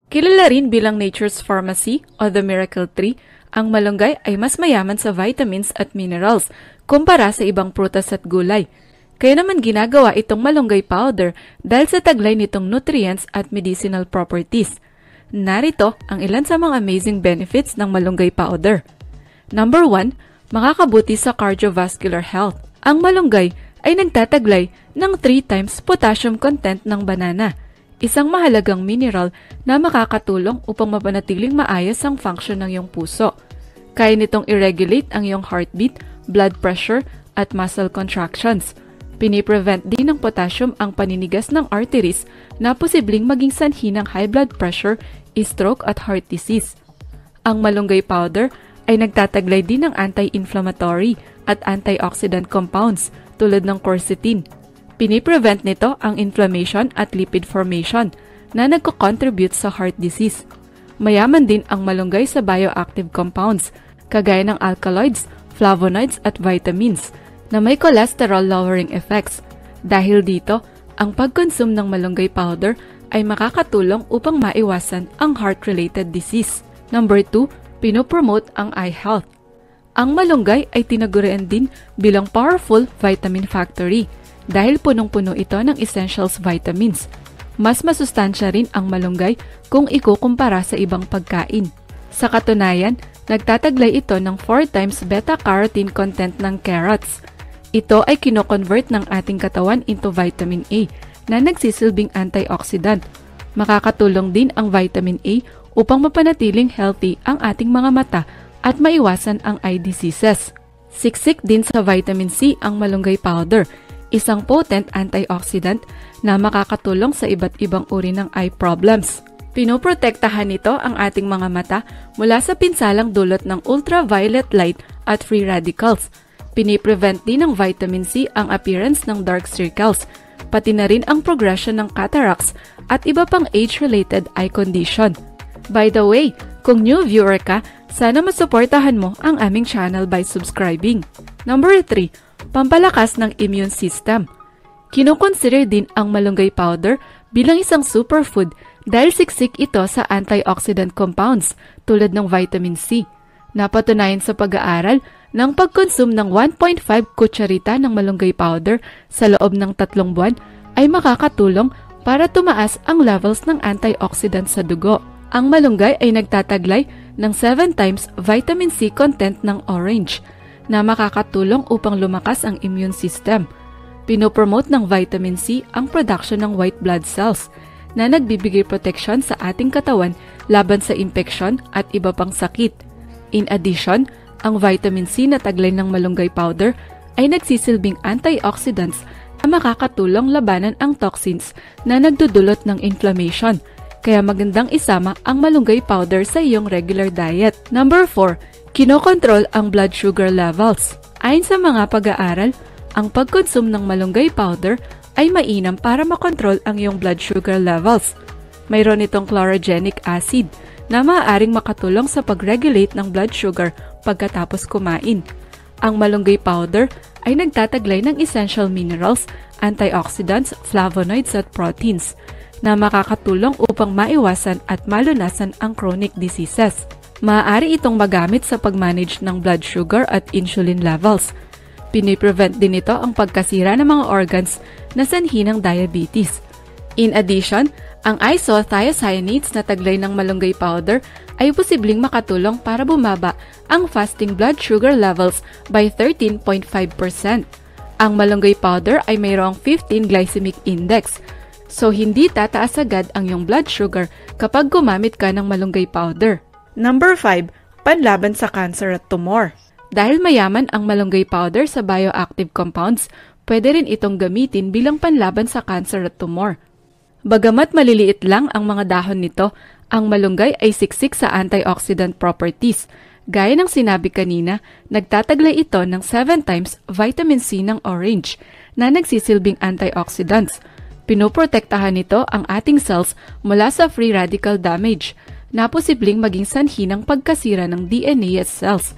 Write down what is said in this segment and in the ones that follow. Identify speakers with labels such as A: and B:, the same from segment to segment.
A: Kilala rin bilang Nature's Pharmacy o The Miracle Tree, ang malunggay ay mas mayaman sa vitamins at minerals kumpara sa ibang prutas at gulay. Kaya naman ginagawa itong malunggay powder dahil sa taglay nitong nutrients at medicinal properties. Narito ang ilan sa mga amazing benefits ng malunggay powder. Number 1, makakabuti sa cardiovascular health. Ang malunggay ay nagtataglay ng 3 times potassium content ng banana, isang mahalagang mineral na makakatulong upang mapanatiling maayos ang function ng iyong puso. Kaya nitong i-regulate ang iyong heartbeat, blood pressure, at muscle contractions. Piniprevent din ng potassium ang paninigas ng arteries na posibleng maging sanhi ng high blood pressure, stroke at heart disease. Ang malunggay powder ay nagtataglay din ng anti-inflammatory at antioxidant compounds tulad ng quercetin. Piniprevent nito ang inflammation at lipid formation na nagko-contribute sa heart disease. Mayaman din ang malunggay sa bioactive compounds kagaya ng alkaloids, flavonoids at vitamins na may cholesterol-lowering effects. Dahil dito, ang pag-consume ng malunggay powder ay makakatulong upang maiwasan ang heart-related disease. Number 2, pinopromote ang eye health. Ang malunggay ay tinagurian din bilang powerful vitamin factory dahil punong-puno ito ng essentials vitamins. Mas masustansya rin ang malunggay kung ikukumpara sa ibang pagkain. Sa katunayan, nagtataglay ito ng 4 times beta-carotene content ng carrots. Ito ay kino-convert ng ating katawan into vitamin A na nagsisilbing antioxidant. Makakatulong din ang vitamin A upang mapanatiling healthy ang ating mga mata at maiwasan ang eye diseases. Siksik din sa vitamin C ang malunggay powder, isang potent antioxidant na makakatulong sa iba't ibang uri ng eye problems. Pinoprotektahan nito ang ating mga mata mula sa pinsalang dulot ng ultraviolet light at free radicals. Piniprevent din ng vitamin C ang appearance ng dark circles, pati na rin ang progression ng cataracts at iba pang age-related eye condition. By the way, kung new viewer ka, sana masuportahan mo ang aming channel by subscribing. Number 3, pampalakas ng immune system. Kinukonsider din ang malunggay powder bilang isang superfood dahil siksik ito sa antioxidant compounds tulad ng vitamin C. Napatunayan sa pag-aaral ng pag-consume ng 1.5 kutsarita ng malunggay powder sa loob ng 3 buwan ay makakatulong para tumaas ang levels ng antioxidant sa dugo. Ang malunggay ay nagtataglay ng 7 times vitamin C content ng orange na makakatulong upang lumakas ang immune system. Pinopromote ng vitamin C ang production ng white blood cells na nagbibigay proteksyon sa ating katawan laban sa infeksyon at iba pang sakit. In addition, ang vitamin C na taglay ng malunggay powder ay nagsisilbing antioxidants na makakatulong labanan ang toxins na nagdudulot ng inflammation. Kaya magandang isama ang malunggay powder sa iyong regular diet. Number 4, kinokontrol ang blood sugar levels. Ayon sa mga pag-aaral, ang pag-consume ng malunggay powder ay mainam para makontrol ang iyong blood sugar levels. Mayroon itong chlorogenic acid na maaaring makatulong sa pag-regulate ng blood sugar pagkatapos kumain. Ang malunggay powder ay nagtataglay ng essential minerals, antioxidants, flavonoids at proteins na makakatulong upang maiwasan at malunasan ang chronic diseases. Maaari itong magamit sa pag-manage ng blood sugar at insulin levels. Piniprevent din ito ang pagkasira ng mga organs na sanhi ng diabetes. In addition, ang isothiocyanates na taglay ng malunggay powder ay posibleng makatulong para bumaba ang fasting blood sugar levels by 13.5%. Ang malunggay powder ay mayroong 15 glycemic index, so hindi tataas agad ang iyong blood sugar kapag gumamit ka ng malunggay powder. Number 5, panlaban sa cancer at tumor. Dahil mayaman ang malunggay powder sa bioactive compounds, pwede rin itong gamitin bilang panlaban sa cancer at tumor. Bagamat maliliit lang ang mga dahon nito, ang malunggay ay siksik sa antioxidant properties. Gaya ng sinabi kanina, nagtataglay ito ng 7 times vitamin C ng orange na nagsisilbing antioxidants. Pinoprotektahan nito ang ating cells mula sa free radical damage na posibleng maging sanhi ng pagkasira ng DNA at cells.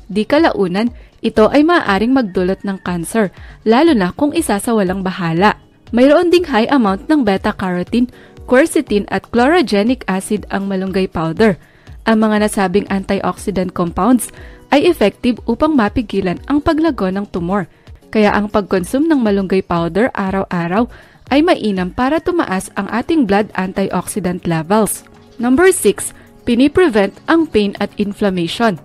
A: Di kalaunan, ito ay maaaring magdulot ng cancer, lalo na kung isa sa walang bahala. Mayroon ding high amount ng beta-carotene, quercetin at chlorogenic acid ang malunggay powder. Ang mga nasabing antioxidant compounds ay effective upang mapigilan ang paglago ng tumor. Kaya ang pagkonsum ng malunggay powder araw-araw ay mainam para tumaas ang ating blood antioxidant levels. Number 6, piniprevent ang pain at inflammation.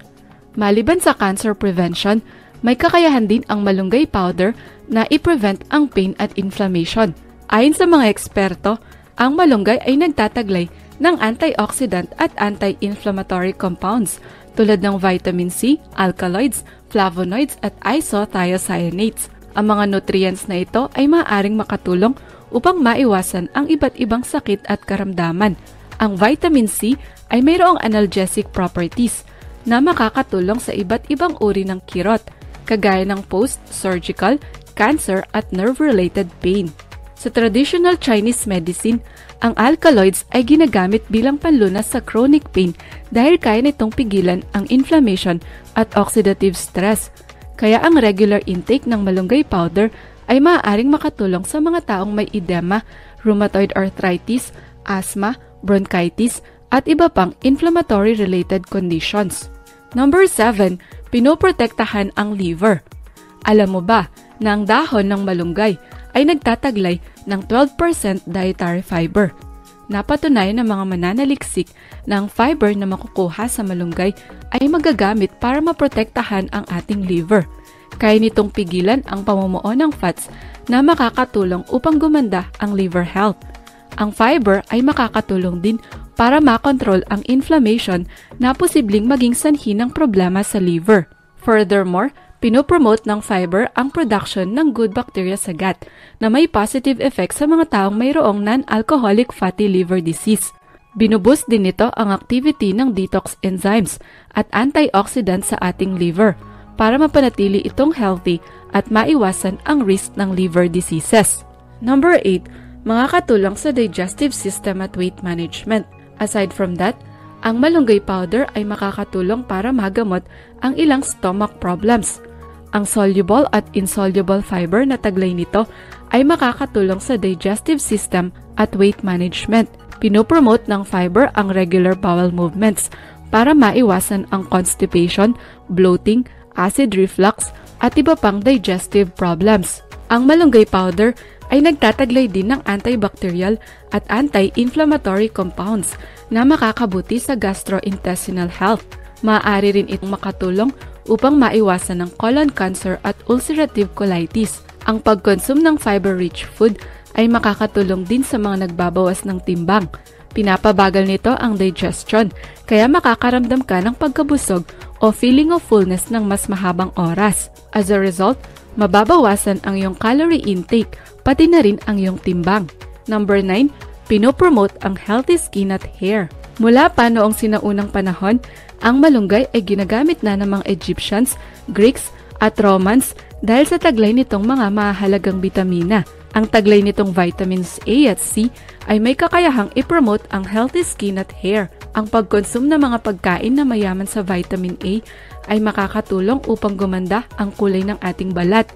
A: Maliban sa cancer prevention, may kakayahan din ang malunggay powder na i-prevent ang pain at inflammation. Ayon sa mga eksperto, ang malunggay ay nagtataglay ng antioxidant at anti-inflammatory compounds tulad ng vitamin C, alkaloids, flavonoids at isothiocyanates. Ang mga nutrients na ito ay maaaring makatulong upang maiwasan ang iba't ibang sakit at karamdaman. Ang vitamin C ay mayroong analgesic properties na makakatulong sa iba't ibang uri ng kirot, kagaya ng post-surgical, cancer at nerve-related pain. Sa traditional Chinese medicine, ang alkaloids ay ginagamit bilang panlunas sa chronic pain dahil kaya nitong pigilan ang inflammation at oxidative stress. Kaya ang regular intake ng malunggay powder ay maaaring makatulong sa mga taong may edema, rheumatoid arthritis, asthma, bronchitis, at iba pang inflammatory-related conditions. Number 7, pinoprotektahan ang liver. Alam mo ba na ang dahon ng malunggay ay nagtataglay ng 12% dietary fiber? Napatunayan ng mga mananaliksik na ang fiber na makukuha sa malunggay ay magagamit para maprotektahan ang ating liver. Kaya nitong pigilan ang pamumuo ng fats na makakatulong upang gumanda ang liver health. Ang fiber ay makakatulong din para makontrol ang inflammation na posibleng maging sanhi ng problema sa liver. Furthermore, pinopromote ng fiber ang production ng good bacteria sa gut na may positive effect sa mga taong mayroong non-alcoholic fatty liver disease. Binuboost din nito ang activity ng detox enzymes at antioxidants sa ating liver para mapanatili itong healthy at maiwasan ang risk ng liver diseases. Number 8, makakatulong sa digestive system at weight management. Aside from that, ang malunggay powder ay makakatulong para magamot ang ilang stomach problems. Ang soluble at insoluble fiber na taglay nito ay makakatulong sa digestive system at weight management. Pinopromote ng fiber ang regular bowel movements para maiwasan ang constipation, bloating, acid reflux, at iba pang digestive problems. Ang malunggay powder ay nagtataglay din ng antibacterial at anti-inflammatory compounds na makakabuti sa gastrointestinal health. Maaari rin itong makatulong upang maiwasan ng colon cancer at ulcerative colitis. Ang pagkonsum ng fiber-rich food ay makakatulong din sa mga nagbabawas ng timbang. Pinapabagal nito ang digestion, kaya makakaramdam ka ng pagkabusog o feeling of fullness ng mas mahabang oras. As a result, mababawasan ang iyong calorie intake, pati na rin ang iyong timbang. Number 9, pinopromote ang healthy skin at hair. Mula pa noong sinaunang panahon, ang malunggay ay ginagamit na ng mga Egyptians, Greeks, at Romans dahil sa taglay nitong mga mahalagang bitamina. Ang taglay nitong vitamins A at C ay may kakayahang i-promote ang healthy skin at hair. Ang pagkonsum ng mga pagkain na mayaman sa vitamin A ay makakatulong upang gumanda ang kulay ng ating balat.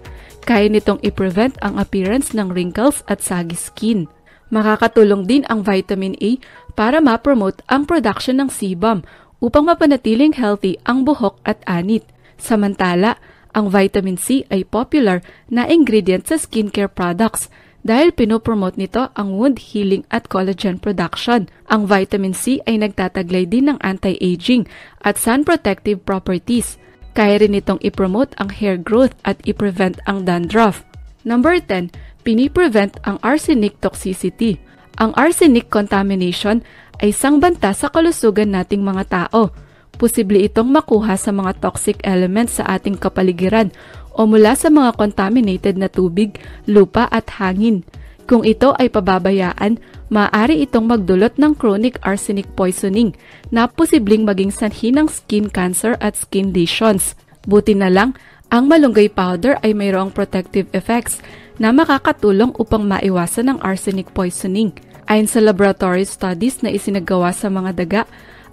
A: Kaya nitong i-prevent ang appearance ng wrinkles at saggy skin. Makakatulong din ang vitamin A para ma-promote ang production ng sebum upang mapanatiling healthy ang buhok at anit. Samantala, ang vitamin C ay popular na ingredient sa skincare products dahil pinopromote nito ang wound healing at collagen production. Ang vitamin C ay nagtataglay din ng anti-aging at sun protective properties. Kaya rin itong i-promote ang hair growth at i-prevent ang dandruff. Number 10, piniprevent ang arsenic toxicity. Ang arsenic contamination ay isang banta sa kalusugan nating mga tao. Posible itong makuha sa mga toxic elements sa ating kapaligiran o mula sa mga contaminated na tubig, lupa at hangin. Kung ito ay pababayaan, maaari itong magdulot ng chronic arsenic poisoning na posibleng maging sanhi ng skin cancer at skin lesions. Buti na lang, ang malunggay powder ay mayroong protective effects na makakatulong upang maiwasan ang arsenic poisoning. Ayon sa laboratory studies na isinagawa sa mga daga,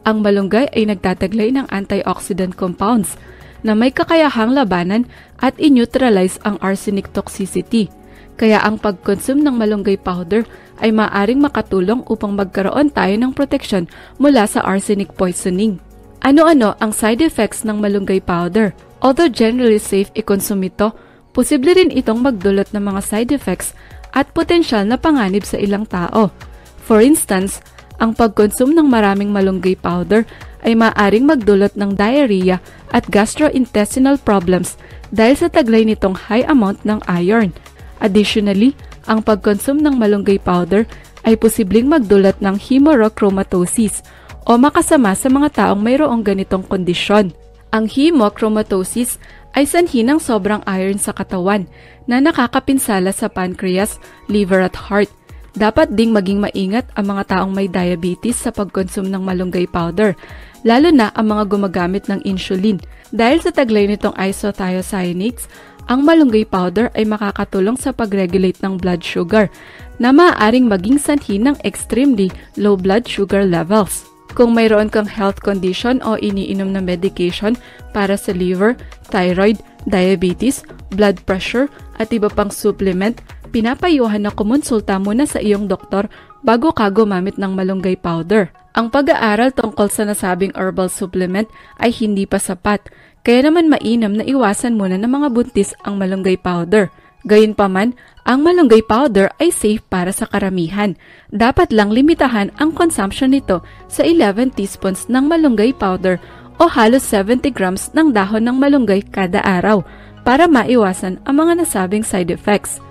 A: ang malunggay ay nagtataglay ng antioxidant compounds na may kakayahang labanan at i-neutralize ang arsenic toxicity. Kaya ang pag-consume ng malunggay powder ay maaaring makatulong upang magkaroon tayo ng proteksyon mula sa arsenic poisoning. Ano-ano ang side effects ng malunggay powder? Although generally safe i-consume ito, posible rin itong magdulot ng mga side effects at potensyal na panganib sa ilang tao. For instance, ang pag-consume ng maraming malunggay powder ay maaaring magdulot ng diarrhea at gastrointestinal problems dahil sa taglay nitong high amount ng iron. Additionally, ang pag-consume ng malunggay powder ay posibleng magdulot ng hemochromatosis o makasama sa mga taong mayroong ganitong kondisyon. Ang hemochromatosis ay sanhi ng sobrang iron sa katawan na nakakapinsala sa pancreas, liver at heart. Dapat ding maging maingat ang mga taong may diabetes sa pag-consume ng malunggay powder, lalo na ang mga gumagamit ng insulin. Dahil sa taglay nitong isothiocyanates, ang malunggay powder ay makakatulong sa pag-regulate ng blood sugar na maaaring maging sanhi ng extremely low blood sugar levels. Kung mayroon kang health condition o iniinom na medication para sa liver, thyroid, diabetes, blood pressure at iba pang supplement, pinapayuhan na kumonsulta muna sa iyong doktor bago ka gumamit ng malunggay powder. Ang pag-aaral tungkol sa nasabing herbal supplement ay hindi pa sapat, kaya naman mainam na iwasan muna ng mga buntis ang malunggay powder. Gayunpaman, ang malunggay powder ay safe para sa karamihan. Dapat lang limitahan ang consumption nito sa 11 teaspoons ng malunggay powder o halos 70 grams ng dahon ng malunggay kada araw para maiwasan ang mga nasabing side effects.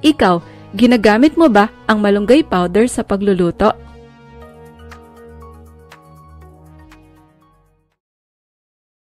A: Ikaw, ginagamit mo ba ang malunggay powder sa pagluluto?